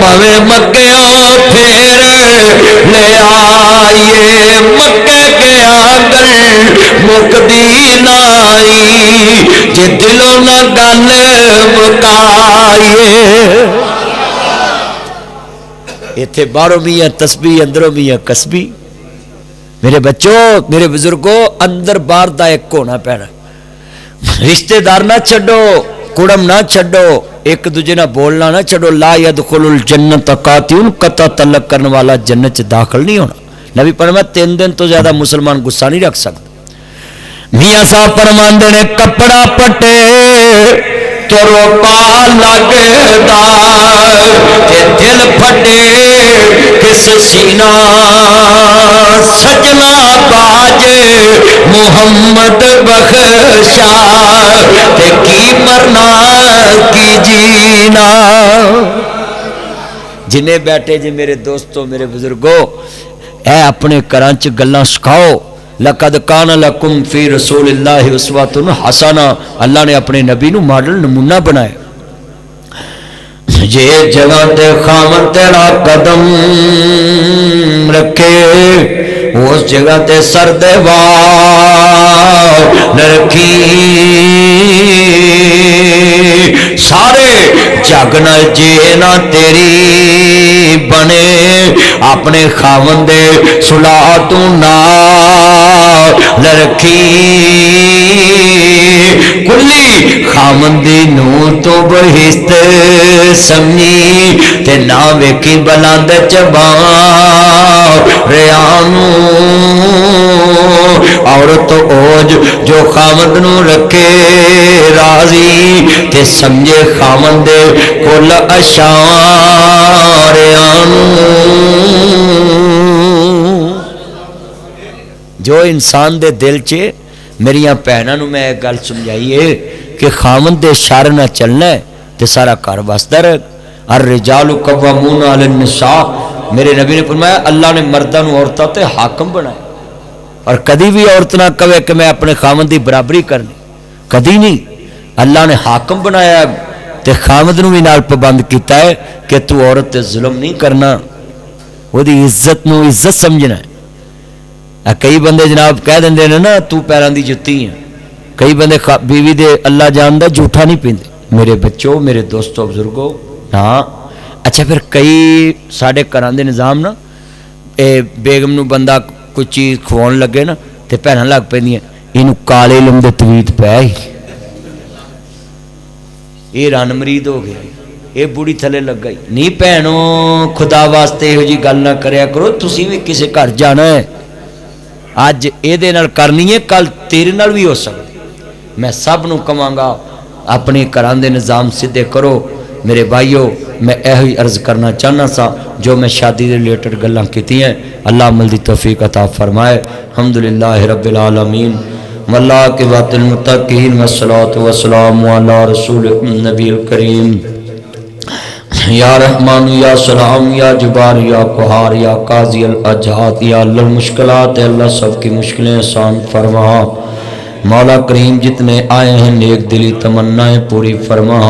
پویں مکیا پھر لے آئیے مکے گیا گل مکدی نائی جے دلوں نہ گل مکائیے ایتھے باہروں بھی ہے تسبیح اندروں بھی ہے کسبی میرے بچوں میرے بزرگوں اندر باہر دا ایک ہونا پینا رشتہ دار نہ چھڈو کڑم نہ چھڈو ایک دوجے نہ بولنا نہ چھڈو لا يدخل الجنت قاطع قطع تعلق کرنے والا جنت چ داخل نہیں ہونا نبی فرمایا 3 دن تو زیادہ مسلمان غصہ نہیں رکھ سکتا میاں صاحب فرماندے نے کپڑا پٹے تو روپا لگدا تے دل پھٹے کس سینہ سجنا باج محمد بخشا تے کی مرنا کی جینا جنہیں بیٹھے جی میرے دوستوں میرے بزرگوں اے اپنے گھراں چ گلاں سکھاؤ لقد کان لکم فی رسول اللہ اسوۃ حسنہ اللہ نے اپنے نبی نو ماڈل نمونہ بنایا یہ جگہ تے خامن تیرا قدم رکھے اس جگہ تے سر دے وال رکھی سارے جگ نال جے نہ تیری بنے اپنے خامن دے صلاح تو نال رکھی کلی خامندی نو تو بہشت سمنی تے نہ ویکھی بلند چبان ریانو عورت اوج جو خامند نو رکھے راضی تے سمجھے خامند دے کل اشاریانو جو انسان دے دل چے میریاں بہناں نو میں ایک گل سمجھائیے کہ خامند دے اشارے نہ چلنا ہے تے سارا گھر وسدا رہے الرجال قوامون علی النساء میرے نبی نے فرمایا اللہ نے مرداں نو عورتاں تے حاکم بنایا اور کدی بھی عورت نہ کہے کہ میں اپنے خامند دی برابری کرنی کدی نہیں اللہ نے حاکم بنایا تے خامند نو بھی نال پابند کیتا ہے کہ تو عورت تے ظلم نہیں کرنا وہ دی عزت نو عزت سمجھنا ہے کئی بندے جناب کہہ دیں نا تو پیران دی جتی ہیں کئی بندے بیوی دے اللہ جاندہ جھوٹا نہیں پیندے میرے بچوں میرے دوستوں بزرگوں ہاں اچھا پھر کئی ساڑھے کران دے نظام نا بیگم نو بندہ کوئی چیز کھوان لگے نا تے پیران لگ پیندی ہیں انہوں کالے علم دے توید پہ یہ ران مرید ہو گیا یہ بوڑی تھلے لگ گئی نہیں پہنوں خدا واسطے ہو جی گل نہ کریا کرو تسی بھی کسے گھر جانا ہے آج اے دے نال کرنی ہے کل تیرے نال بھی ہو سکتی میں سب نو کہاں گا اپنے گھراں دے نظام سدھے کرو میرے بھائیو میں ایہی عرض کرنا چاہنا سا جو میں شادی دے ریلیٹڈ گلاں کیتی ہیں اللہ عمل دی توفیق عطا فرمائے الحمدللہ رب العالمین والعاقبۃ للمتقین والصلاۃ والسلام علی رسول النبی الکریم یا رحمان یا سلام یا جبار یا قہار یا قاضی الاجہات یا اللہ المشکلات اللہ سب کی مشکلیں آسان فرما مولا کریم جتنے آئے ہیں نیک دلی تمنائیں پوری فرما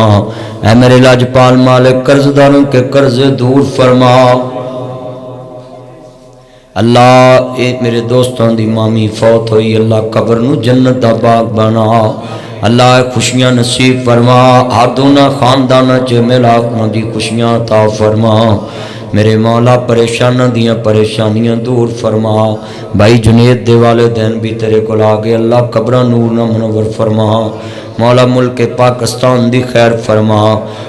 اے میرے لاجپال مالک قرض داروں کے قرض دور فرما اللہ میرے دوستوں دی مامی فوت ہوئی اللہ قبر نو جنت دا باغ بنا اللہ خوشیاں نصیب فرما ہاتھونا خاندانہ چے ملاقوں دی خوشیاں عطا فرما میرے مولا پریشانہ دیاں پریشانیاں دور فرما بھائی جنید دے والدین بھی تیرے کو لاگے اللہ قبرہ نور نہ منور فرما مولا ملک پاکستان دی خیر فرما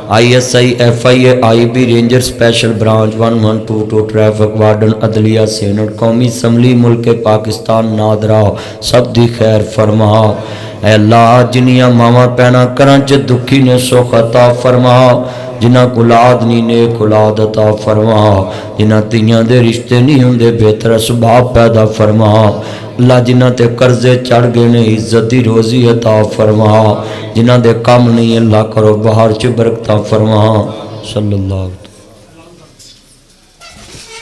I S I F I I B ranger special branch 1122 traffic warden عدلیہ سینٹ قومی اسمبلی ملک پاکستان نادرہ سب دی خیر فرما اے اللہ جنیاں ماما پینا کرنچ دکھی نے سوخ عطا فرما جنہ کولاد نہیں نیک اولاد عطا فرما جنہ تیاں دے رشتے نہیں ہوں دے بہتر اسباب پیدا فرما اللہ جنہ تے قرضے چڑھ گئے نے عزتی روزی عطا فرما جنہ دے کام نہیں اللہ کرو بہار چ برکتہ فرما صلی اللہ علیہ وسلم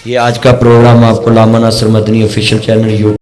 یہ آج کا پروگرام آپ کو علامہ ناصر مدنی آفیشیل چینل